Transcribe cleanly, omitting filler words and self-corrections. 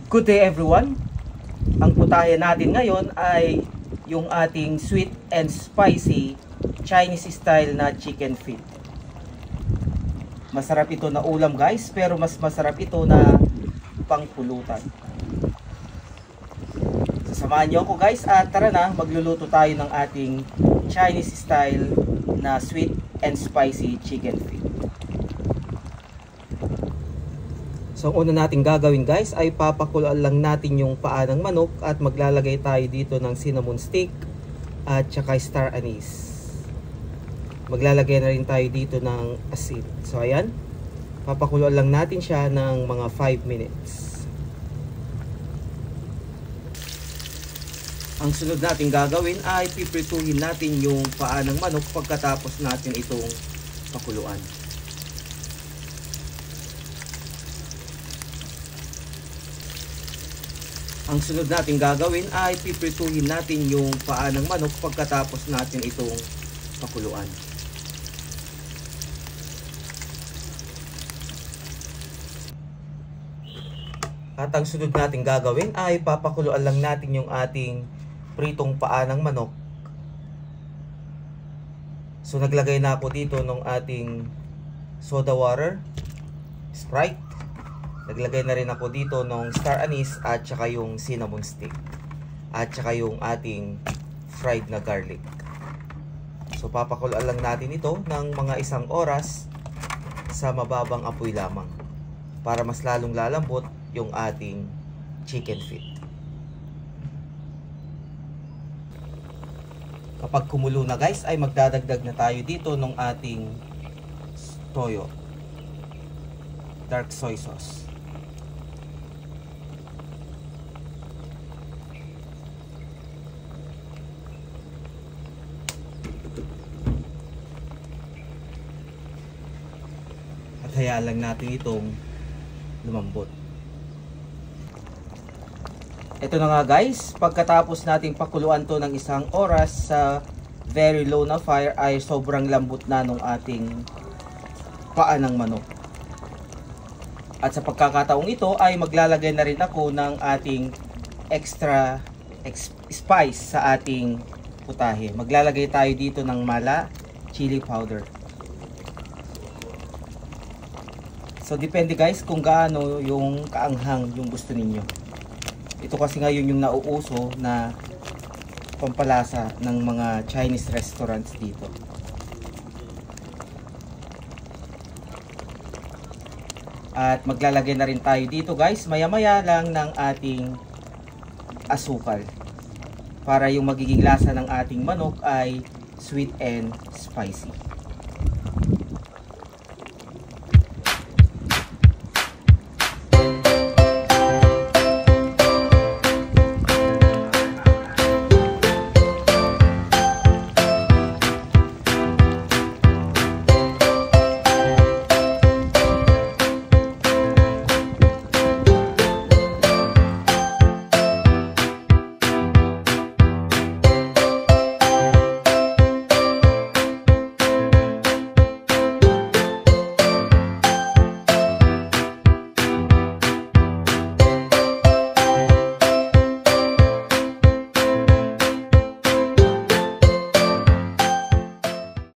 Good day everyone. Ang putahe natin ngayon ay yung ating sweet and spicy Chinese style na chicken feet. Masarap ito na ulam guys, pero mas masarap ito na pangpulutan. Sasamahan niyo ako guys at tara na, magluluto tayo ng ating Chinese style na sweet and spicy chicken feet. So ang una natin gagawin guys ay papakuluan lang natin yung paa ng manok at maglalagay tayo dito ng cinnamon stick at saka star anise. Maglalagay na rin tayo dito ng asin. So ayan, papakuluan lang natin siya ng mga 5 minutes. Ang sunod natin gagawin ay piprituhin natin yung paa ng manok pagkatapos natin itong pakuluan. Ang sunod natin gagawin ay piprituhin natin yung paa ng manok pagkatapos natin itong pakuluan. At ang sunod natin gagawin ay papakuluan lang natin yung ating pritong paa ng manok. So naglagay na ako dito ng ating soda water, Sprite. Naglagay na rin ako dito ng star anise at saka yung cinnamon stick. At saka yung ating fried na garlic. So papakuluan lang natin ito ng mga 1 oras sa mababang apoy lamang. Para mas lalong lalambot yung ating chicken feet. Kapag kumulo na guys ay magdadagdag na tayo dito ng ating toyo. Dark soy sauce. Hayaan lang natin itong lumambot. Ito na nga guys, pagkatapos nating pakuluan to ng 1 oras sa very low na fire ay sobrang lambot na nung ating paa ng manok. At sa pagkakataong ito ay maglalagay na rin ako ng ating extra spice sa ating putahe. Maglalagay tayo dito ng mala, chili powder. So depende guys kung gaano yung kaanghang yung gusto ninyo. Ito kasi ngayon yung nauuso na pampalasa ng mga Chinese restaurants dito. At maglalagay na rin tayo dito guys, maya-maya lang ng ating asukal. Para yung magiging lasa ng ating manok ay sweet and spicy.